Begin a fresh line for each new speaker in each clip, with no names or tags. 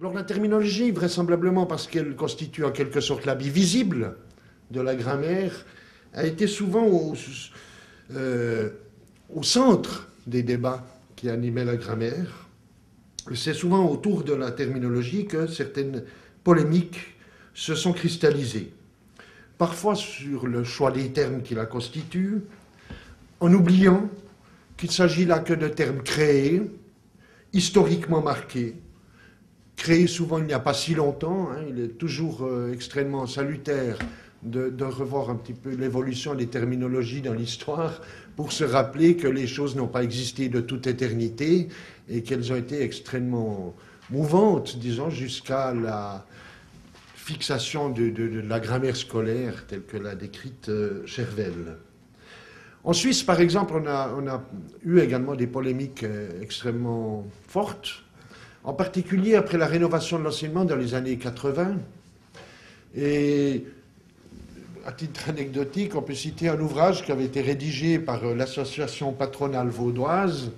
Alors la terminologie, vraisemblablement parce qu'elle constitue en quelque sorte l'habit visible de la grammaire, a été souvent au centre des débats qui animaient la grammaire. C'est souvent autour de la terminologie que certaines polémiques se sont cristallisées. Parfois sur le choix des termes qui la constituent, en oubliant qu'il ne s'agit là que de termes créés, historiquement marqués, créés souvent il n'y a pas si longtemps. Il est toujours extrêmement salutaire de revoir un petit peu l'évolution des terminologies dans l'histoire pour se rappeler que les choses n'ont pas existé de toute éternité et qu'elles ont été extrêmement mouvantes, disons, jusqu'à la fixation de la grammaire scolaire telle que l'a décrite Chervel. En Suisse, par exemple, on a eu également des polémiques extrêmement fortes, en particulier après la rénovation de l'enseignement dans les années 80. Et à titre anecdotique, on peut citer un ouvrage qui avait été rédigé par l'association patronale vaudoise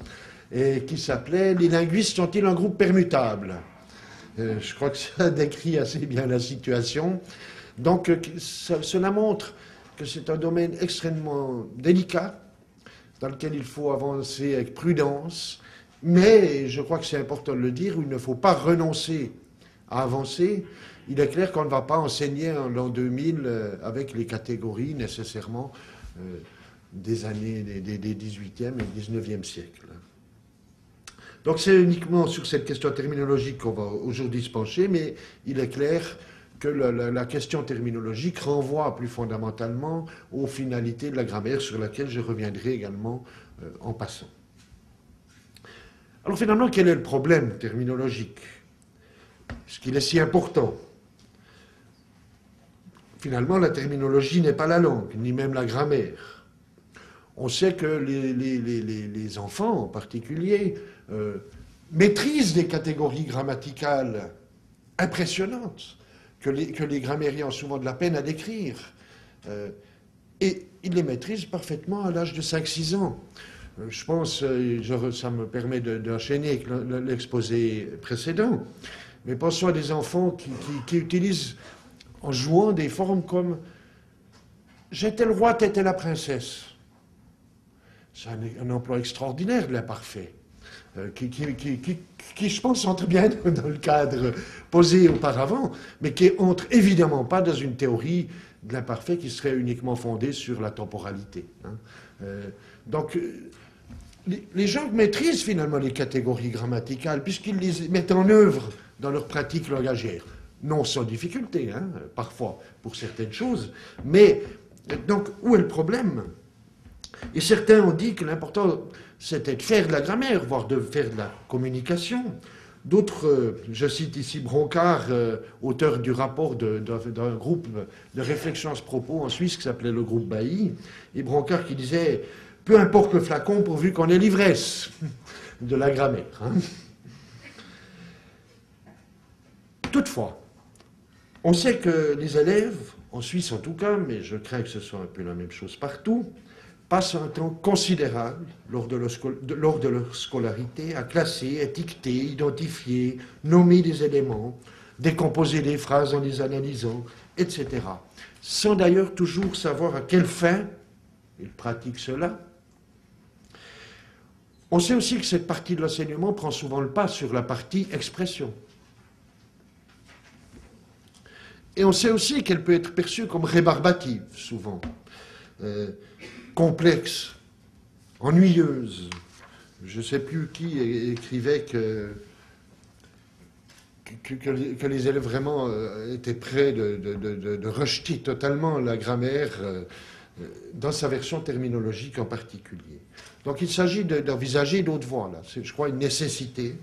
et qui s'appelait « Les linguistes sont-ils un groupe permutable ?» Je crois que ça décrit assez bien la situation. Donc cela montre que c'est un domaine extrêmement délicat, dans lequel il faut avancer avec prudence, mais je crois que c'est important de le dire, il ne faut pas renoncer à avancer. Il est clair qu'on ne va pas enseigner en l'an 2000 avec les catégories nécessairement des années des 18e et 19e siècles. Donc c'est uniquement sur cette question terminologique qu'on va aujourd'hui se pencher, mais il est clair que la question terminologique renvoie plus fondamentalement aux finalités de la grammaire, sur laquelle je reviendrai également en passant. Alors finalement, quel est le problème terminologique? Est-ce qu'il est si important? Finalement, la terminologie n'est pas la langue, ni même la grammaire. On sait que les enfants, en particulier, maîtrisent des catégories grammaticales impressionnantes, que les grammairiens ont souvent de la peine à décrire. Et ils les maîtrisent parfaitement à l'âge de 5-6 ans. Je pense, ça me permet d'enchaîner avec l'exposé précédent, mais pensons à des enfants qui utilisent, en jouant, des formes comme « j'étais le roi, t'étais la princesse ». C'est un emploi extraordinaire de l'imparfait, qui, je pense, entre bien dans le cadre posé auparavant, mais qui entre évidemment pas dans une théorie de l'imparfait qui serait uniquement fondée sur la temporalité. Donc, les gens maîtrisent finalement les catégories grammaticales, puisqu'ils les mettent en œuvre dans leur pratique langagière. Non sans difficulté, parfois, pour certaines choses. Mais, donc, où est le problème? Et certains ont dit que l'important, c'était de faire de la grammaire, voire de faire de la communication. D'autres, je cite ici Broncard, auteur du rapport d'un groupe de réflexion à ce propos en Suisse qui s'appelait le groupe Bailly, et Broncard qui disait « peu importe le flacon pourvu qu'on ait l'ivresse de la grammaire ». Toutefois, on sait que les élèves, en Suisse en tout cas, mais je crains que ce soit un peu la même chose partout, passent un temps considérable lors de leur scolarité à classer, étiqueter, identifier, nommer des éléments, décomposer des phrases en les analysant, etc. Sans d'ailleurs toujours savoir à quelle fin ils pratiquent cela. On sait aussi que cette partie de l'enseignement prend souvent le pas sur la partie expression. Et on sait aussi qu'elle peut être perçue comme rébarbative, souvent. Complexe, ennuyeuse. Je ne sais plus qui écrivait que les élèves vraiment étaient prêts de rejeter totalement la grammaire dans sa version terminologique en particulier. Donc il s'agit d'envisager d'autres voies, là. C'est, je crois, une nécessité,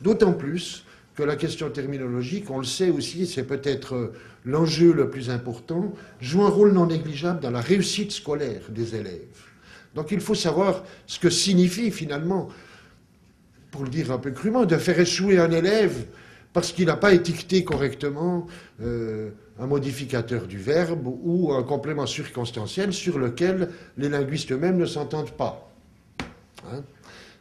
d'autant plus que la question terminologique, on le sait aussi, c'est peut-être l'enjeu le plus important, joue un rôle non négligeable dans la réussite scolaire des élèves. Donc il faut savoir ce que signifie finalement, pour le dire un peu crûment, de faire échouer un élève parce qu'il n'a pas étiqueté correctement un modificateur du verbe ou un complément circonstanciel sur lequel les linguistes eux-mêmes ne s'entendent pas.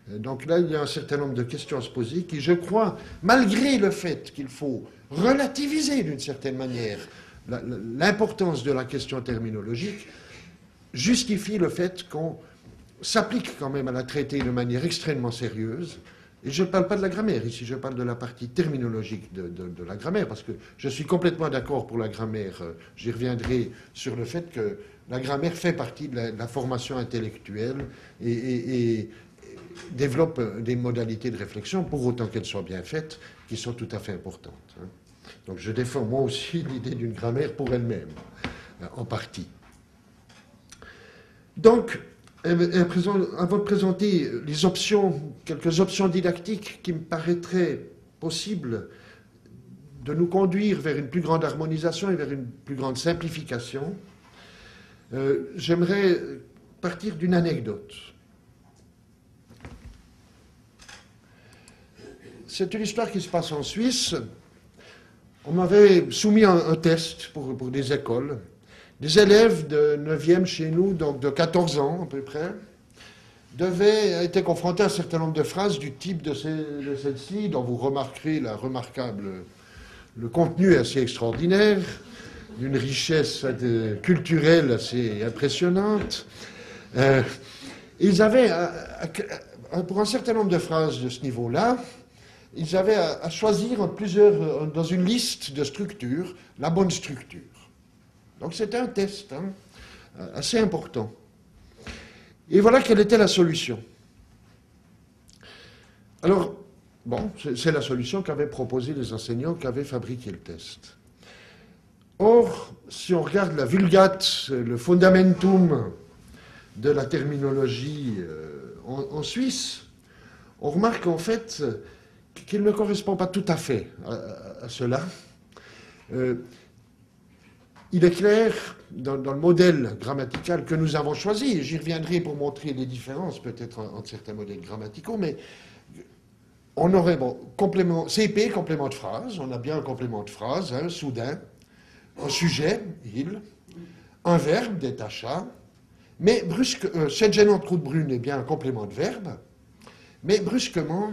Donc là, il y a un certain nombre de questions à se poser qui, je crois, malgré le fait qu'il faut relativiser d'une certaine manière l'importance de la question terminologique, justifient le fait qu'on s'applique quand même à la traiter de manière extrêmement sérieuse. Et je ne parle pas de la grammaire ici, je parle de la partie terminologique de la grammaire, parce que je suis complètement d'accord pour la grammaire. J'y reviendrai sur le fait que la grammaire fait partie de la formation intellectuelle et développe des modalités de réflexion, pour autant qu'elles soient bien faites, qui sont tout à fait importantes. Donc je défends moi aussi l'idée d'une grammaire pour elle-même, en partie. Donc, avant de présenter les options, quelques options didactiques qui me paraîtraient possibles de nous conduire vers une plus grande harmonisation et vers une plus grande simplification, j'aimerais partir d'une anecdote. C'est une histoire qui se passe en Suisse. On m'avait soumis un test pour des écoles. Des élèves de 9e chez nous, donc de 14 ans à peu près, étaient confrontés à un certain nombre de phrases du type de celle-ci, dont vous remarquerez le contenu est assez extraordinaire, d'une richesse culturelle assez impressionnante. Ils avaient, pour un certain nombre de phrases de ce niveau-là, ils avaient à choisir dans une liste de structures, la bonne structure. Donc c'était un test assez important. Et voilà quelle était la solution. Alors, bon, c'est la solution qu'avaient proposée les enseignants qui avaient fabriqué le test. Or, si on regarde la Vulgate, le fundamentum de la terminologie en Suisse, on remarque en fait qu'il ne correspond pas tout à fait à cela. Il est clair, dans le modèle grammatical que nous avons choisi, et j'y reviendrai pour montrer les différences peut-être entre certains modèles grammaticaux, mais on aurait, CP, complément de phrase, on a bien un complément de phrase, soudain, un sujet, il, un verbe, détacha, mais cette gênante croûte brune est bien un complément de verbe, mais brusquement,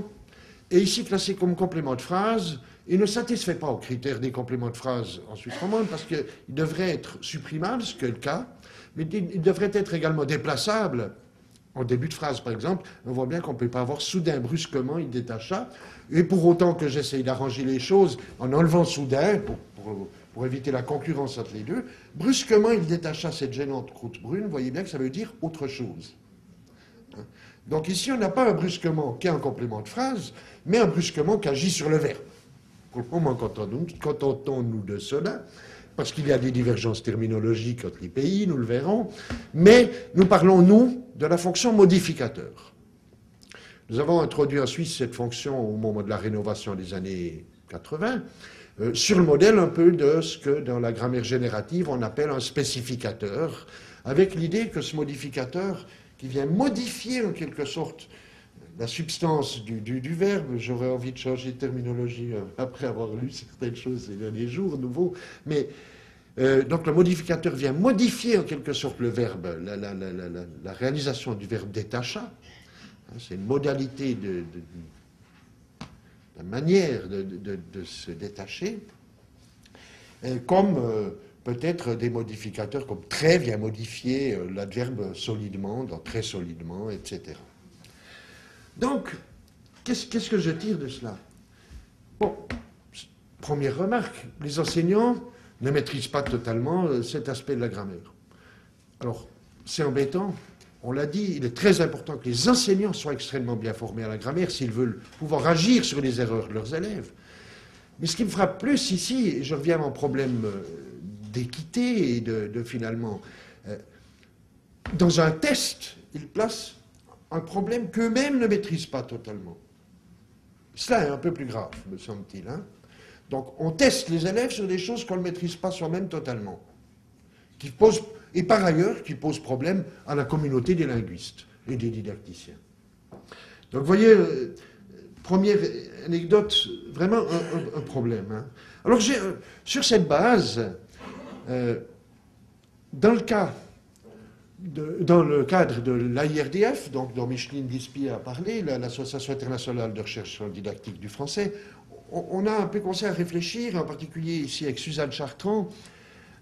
et ici classé comme complément de phrase, il ne satisfait pas aux critères des compléments de phrase en Suisse romande parce qu'il devrait être supprimable, ce qui est le cas, mais il devrait être également déplaçable. En début de phrase, par exemple, on voit bien qu'on ne peut pas avoir soudain, brusquement, il détacha, et pour autant que j'essaye d'arranger les choses en enlevant soudain, pour éviter la concurrence entre les deux, brusquement, il détacha cette gênante croûte brune, vous voyez bien que ça veut dire autre chose. Donc ici, on n'a pas un brusquement qui est un complément de phrase, mais un brusquement qui agit sur le verbe. Comment contentons-nous de cela? Parce qu'il y a des divergences terminologiques entre les pays, nous le verrons, mais nous parlons, nous, de la fonction modificateur. Nous avons introduit en Suisse cette fonction au moment de la rénovation des années 80, sur le modèle un peu de ce que dans la grammaire générative on appelle un spécificateur, avec l'idée que ce modificateur qui vient modifier en quelque sorte la substance du verbe, j'aurais envie de changer de terminologie après avoir lu certaines choses ces derniers jours, nouveau, mais donc le modificateur vient modifier en quelque sorte le verbe, la réalisation du verbe détacha, c'est une modalité la manière de se détacher, comme peut-être des modificateurs comme très vient modifier l'adverbe solidement, dans très solidement, etc. Donc, qu'est-ce que je tire de cela? Bon, première remarque, les enseignants ne maîtrisent pas totalement cet aspect de la grammaire. Alors, c'est embêtant, on l'a dit, il est très important que les enseignants soient extrêmement bien formés à la grammaire s'ils veulent pouvoir agir sur les erreurs de leurs élèves. Mais ce qui me frappe plus ici, et je reviens à mon problème d'équité et de finalement... dans un test, ils placent un problème qu'eux-mêmes ne maîtrisent pas totalement. Cela est un peu plus grave, me semble-t-il. Donc on teste les élèves sur des choses qu'on ne maîtrise pas soi-même totalement. Et par ailleurs, qui posent problème à la communauté des linguistes et des didacticiens. Donc vous voyez, première anecdote, vraiment un problème. Alors sur cette base, dans le cas dans le cadre de l'AIRDF, donc dont Micheline Dispier a parlé, l'Association internationale de recherche sur le didactique du français, on a un peu commencé à réfléchir, en particulier ici avec Suzanne Chartrand,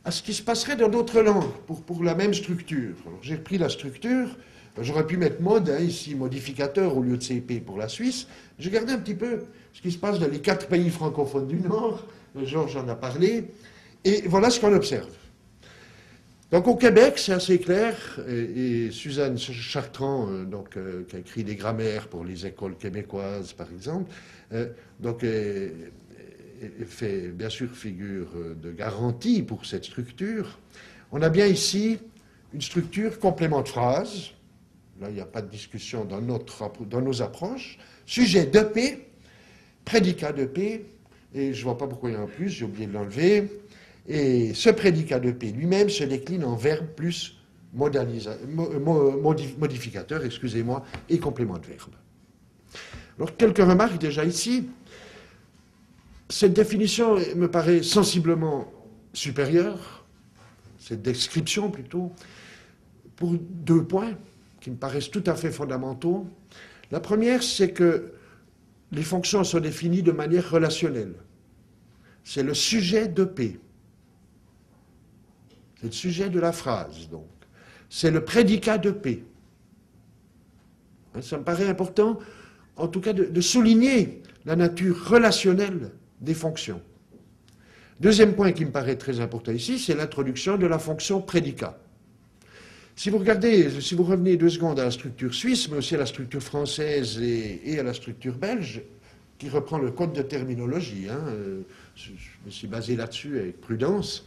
à ce qui se passerait dans d'autres langues pour la même structure. J'ai repris la structure, j'aurais pu mettre mode, hein, ici, modificateur au lieu de CP pour la Suisse. J'ai gardé un petit peu ce qui se passe dans les 4 pays francophones du Nord, Georges en a parlé, et voilà ce qu'on observe. Donc au Québec, c'est assez clair, et Suzanne Chartrand, qui a écrit des grammaires pour les écoles québécoises, par exemple, fait bien sûr figure de garantie pour cette structure. On a bien ici une structure complément de phrase. Là, il n'y a pas de discussion dans nos approches. Sujet de P, prédicat de P, et je ne vois pas pourquoi il y en a plus, j'ai oublié de l'enlever. Et ce prédicat de P lui-même se décline en verbe plus modificateur, excusez-moi, et complément de verbe. Alors, quelques remarques déjà ici. Cette définition me paraît sensiblement supérieure, cette description plutôt, pour 2 points qui me paraissent tout à fait fondamentaux. La première, c'est que les fonctions sont définies de manière relationnelle. C'est le sujet de P. C'est le sujet de la phrase, donc. C'est le prédicat de P. Ça me paraît important, en tout cas, de souligner la nature relationnelle des fonctions. Deuxième point qui me paraît très important ici, c'est l'introduction de la fonction prédicat. Si vous regardez, si vous revenez 2 secondes à la structure suisse, mais aussi à la structure française et à la structure belge, qui reprend le code de terminologie, hein, je me suis basé là-dessus avec prudence,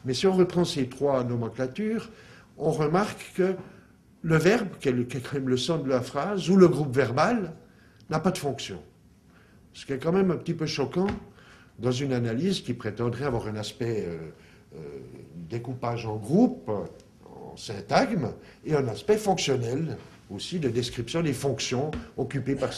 mais si on reprend ces 3 nomenclatures, on remarque que le verbe, qui est quand même le centre de la phrase, ou le groupe verbal, n'a pas de fonction. Ce qui est quand même un petit peu choquant dans une analyse qui prétendrait avoir un aspect découpage en groupe, en syntagme, et un aspect fonctionnel aussi de description des fonctions occupées par